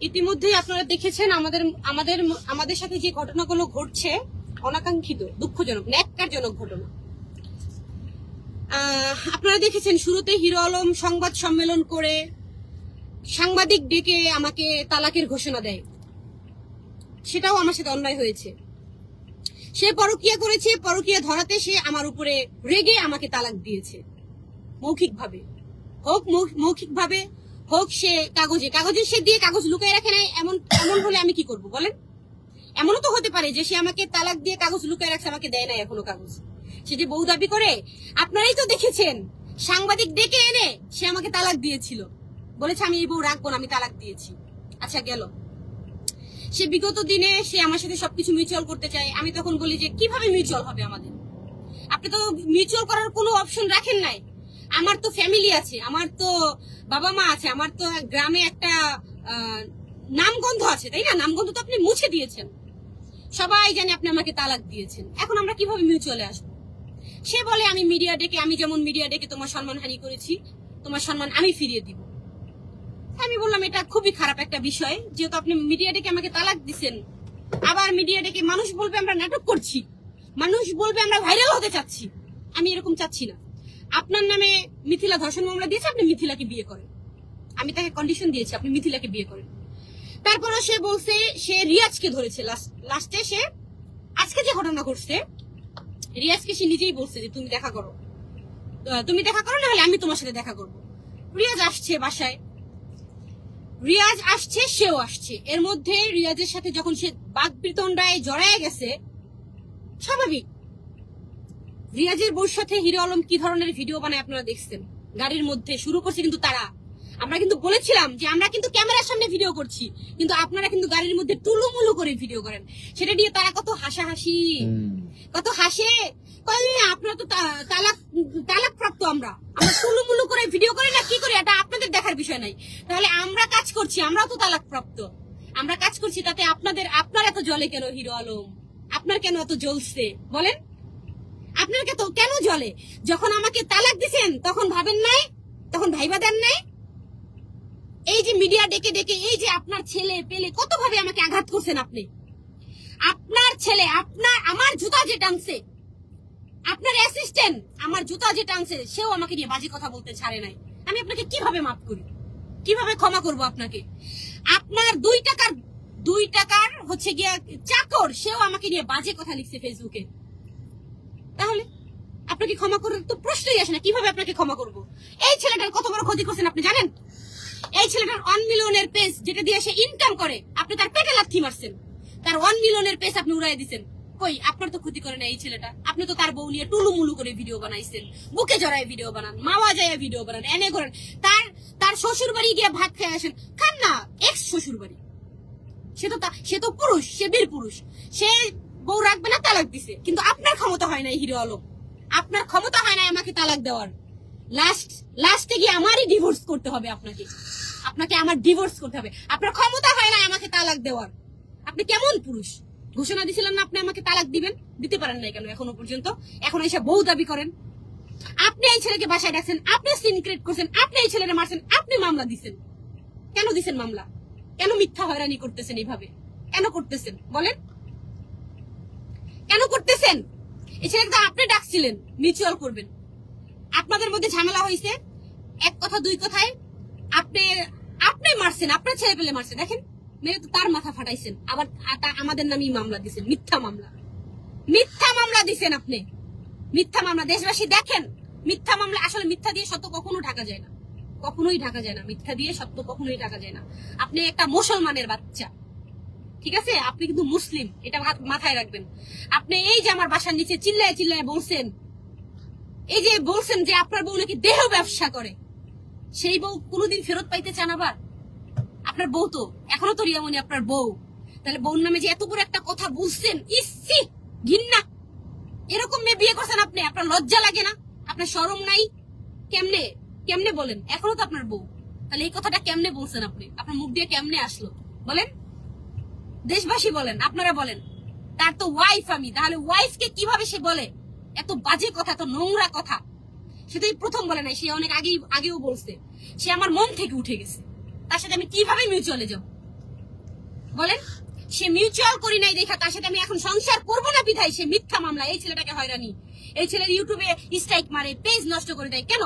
ইতিমধ্যেই আপনারা দেখেছেন আমাদের আমাদের আমাদের সাথে যে ঘটনাগুলো ঘটছে, অনাকাঙ্ক্ষিত, দুঃখজনক, ন্যাক্কারজনক ঘটনা। আপনারা দেখেছেন শুরুতে হিরো আলম সংবাদ সম্মেলন করে সাংবাদিক ডেকে আমাকে তালাকের ঘোষণা দেয়। সেটাও আমার সাথে অন্যায় হয়েছে। সে পরকীয়া করেছে, পরকীয়া ধরাতে সে আমার উপরে রেগে আমাকে তালাক দিয়েছে। মৌখিকভাবে হোক, মৌখিকভাবে হোক, সে কাগজে সে দিয়ে কাগজ লুকায় রাখে নাই। এমন হলে আমি কি করব বলেন? এমনও তো হতে পারে যে সে আমাকে তালাক দিয়ে কাগজ লুকায় রাখছে, আমাকে দেয় নাই এখনো কাগজ। সে যে বউ দাবি করে, আপনারাই তো দেখেছেন, সাংবাদিক ডেকে এনে সে আমাকে তালাক দিয়েছিল, বলেছে আমি এই বউ রাখবো না, আমি তালাক দিয়েছি। আচ্ছা গেল। সে বিগত দিনে সে আমার সাথে সবকিছু মিউচুয়াল করতে চায়। আমি তখন বলি যে কিভাবে মিউচুয়াল হবে আমাদের? আপনি তো মিউচুয়াল করার কোনো অপশন রাখেন নাই। আমার তো ফ্যামিলি আছে, আমার তো বাবা মা আছে, আমার তো গ্রামে একটা নামগন্ধ আছে, তাই না? নামগন্ধ তো আপনি মুছে দিয়েছেন, সবাই জানে আপনি আমাকে তালাক দিয়েছেন। এখন আমরা কিভাবে মিউচুয়ালে আসবো? সে বলে আমি মিডিয়া ডেকে, আমি যেমন মিডিয়া ডেকে তোমার সম্মানহানি করেছি, তোমার সম্মান আমি ফিরিয়ে দিব। আমি বললাম এটা খুবই খারাপ একটা বিষয়, যেহেতু আপনি মিডিয়া ডেকে আমাকে তালাক দিচ্ছেন, আবার মিডিয়া ডেকে মানুষ বলবে আমরা নাটক করছি, মানুষ বলবে আমরা ভাইরাল হতে চাচ্ছি। আমি এরকম চাচ্ছি না। আপনার নামে মিথিলা ধর্ষণ মামলা দিয়েছে, আপনি মিথিলাকে বিয়ে করেন। আমি তাকে কন্ডিশন দিয়েছি আপনি মিথিলাকে বিয়ে করেন। তারপরে সে বলছে সে রিয়াজকে ধরেছে। লাস্টে সে আজকে যে ঘটনা ঘটছে, রিয়াজকে সে নিজেই বলছে যে তুমি দেখা করো না হলে আমি তোমার সাথে দেখা করবো। রিয়াজ আসছে বাসায়, রিয়াজ আসছে, সেও আসছে। এর মধ্যে রিয়াজের সাথে যখন সে বাকবিতণ্ডায় জড়ায় গেছে, স্বাভাবিক। রিয়াজের বউর সাথে হিরো আলম কি ধরনের ভিডিও বানায় আপনারা দেখছেন। গাড়ির মধ্যে শুরু করছে কিন্তু তারা। আমরা কিন্তু বলেছিলাম যে আমরা কিন্তু ক্যামেরার সামনে ভিডিও করছি, কিন্তু আপনারা কিন্তু গাড়ির মধ্যে টুলুমুলু করে ভিডিও করেন। সেটা দিয়ে তারা কত হাসাহাসি, কত হাসে। আপনারা তো তালাক প্রাপ্ত, আমরা টুলুমুলু করে ভিডিও করি না, কি করি এটা আপনাদের দেখার বিষয় নাই। তাহলে আমরা কাজ করছি, আমরাও তো তালাক প্রাপ্ত, আমরা কাজ করছি, তাতে আপনার এত জ্বলে কেন হিরো আলম? আপনার কেন এত জ্বলছে বলেন? আপনার কেন জ্বলে? যখন আমাকে তালাক দিছেন তখন ভাবেন নাই, তখন ভাইবা দেন নাই? এই যে মিডিয়া ডেকে ডেকে এই যে আপনার ছেলে পেলে কত ভাবে আমাকে আঘাত করছেন আপনি। আপনার ছেলে আমার জুতা যে টানছে, আপনার অ্যাসিস্ট্যান্ট আমার জুতা যে টানছে, সেও আমাকে নিয়ে বাজে কথা বলতে ছাড়ে নাই। আমি আপনাকে কিভাবে মাফ করি, কিভাবে ক্ষমা করব আপনাকে? আপনার 2 টাকার হচ্ছে গিয়া চাকর, সেও আমাকে নিয়ে বাজে কথা লিখছে ফেসবুকে। তাহলে আপনাকে ক্ষমা করার তো প্রশ্নই আসে না। কিভাবে আপনাকে ক্ষমা করব? এই ছেলেটার কত বড় ক্ষতি করছেন আপনি জানেন? এই ছেলেটার 1 মিলিয়নের পেজ যেটা দিয়ে সে ইনকাম করে, আপনি তার পেটে লাথি মারছেন। তার 1 মিলিয়নের পেজ আপনি উড়াই দিচ্ছেন। কই, আপনার তো ক্ষতি করে না এই ছেলেটা। আপনি তো তার বউ নিয়ে টুলুমুলু করে ভিডিও বানাইছেন, বুকে জড়ায় ভিডিও বানান, মাওয়া যায় ভিডিও বানান, এনে করেন। তার শ্বশুর বাড়ি গিয়ে ভাত খেয়ে আসেন, খান না। এক্স শ্বশুর বাড়ি, সে তো পুরুষ, সে বীর পুরুষ, সে বউ রাখবে না, তালাক দিছে। কিন্তু আপনার ক্ষমতা হয় না হিরো আলম, আপনার ক্ষমতা হয় না আমাকে তালাক দেওয়ার। লাস্টে গিয়ে আমারই ডিভোর্স করতে হবে, আপনাকে আমার ডিভোর্স করতে হবে। আপনার ক্ষমতা হয় না আমাকে তালাক দেওয়ার। আপনি কেমন পুরুষ? ঘোষণা দিয়েছিলেন না আপনি আমাকে তালাক দিবেন, দিতে পারেন নাই কেন এখনো পর্যন্ত? এখন এসে বউ দাবি করেন। আপনি এই ছেলেকে বাসায় ডাকছেন, আপনি সিন ক্রিয়েট করছেন, আপনি এই ছেলেকে মারছেন, আপনি মামলা দিছেন। কেন দিছেন মামলা? কেন মিথ্যা হয়রানি করতেছেন এইভাবে? কেন করতেছেন বলেন? কেন করতেছেন? এই ছেলেকে আপনি ডাকছিলেন মিউচুয়াল করবেন, আপনাদের মধ্যে ঝামেলা হয়েছে, এক কথা 2 কথায় আপনি মারছেন, আপনার ছেলে পেলে মারছেন। দেখেন, মেরে তো তার মাথা ফাটাইছেন, আবার আমাদের নামেই মামলা দিছেন। মিথ্যা মামলা দিছেন আপনি, মিথ্যা মামলা। দেশবাসী দেখেন, মিথ্যা মামলা। আসলে মিথ্যা দিয়ে সত্য কখনো ঢাকা যায় না, কখনোই ঢাকা যায় না। মিথ্যা দিয়ে সত্য কখনোই ঢাকা যায় না। আপনি একটা মুসলমানের বাচ্চা, ঠিক আছে? আপনি কিন্তু মুসলিম, এটা মাথায় রাখবেন। আপনি এই যে আমার বাসার নিচে চিল্লায় চিল্লায় বলছেন, এই যে বলছেন যে আপনার বউ নাকি দেহ ব্যবসা করে, সেই বউ কোনোদিন ফেরত পাইতে চান? আবার আপনার বউ তো এখনো তো রিয়ামণি আপনার বউ। তাহলে বউর নামে যে এত বড় একটা কথা বলছেন, ইসি ঘৃণা। এরকম মেয়ে বিয়ে করছেন আপনি, আপনার লজ্জা লাগে না? আপনার শরম নাই? কেমনে বলেন? এখনো তো আপনার বউ। তাহলে এই কথাটা কেমনে বলছেন আপনি? আপনার মুখ দিয়ে কেমনে আসলো বলেন? দেশবাসী বলেন, আপনারা বলেন। তার তো ওয়াইফ আমি, তাহলে ওয়াইফকে কিভাবে সে বলে এত বাজে কথা, এত নোংরা কথা? সেটাই প্রথম বলে নাই, সে অনেক আগেও বলছে। সে আমার মন থেকে উঠে গেছে। তার সাথে আমি কিভাবে মিউচুয়ালে যাব? বলেন? সে মিউচুয়াল করি নাই দেখা তার সাথে আমি এখন সংসার করবো না বিধায় সে মিথ্যা মামলা এই ছেলেটাকে হয়রানি, এই ছেলের ইউটিউবে স্ট্রাইক মারে, পেজ নষ্ট করে দেয়। কেন?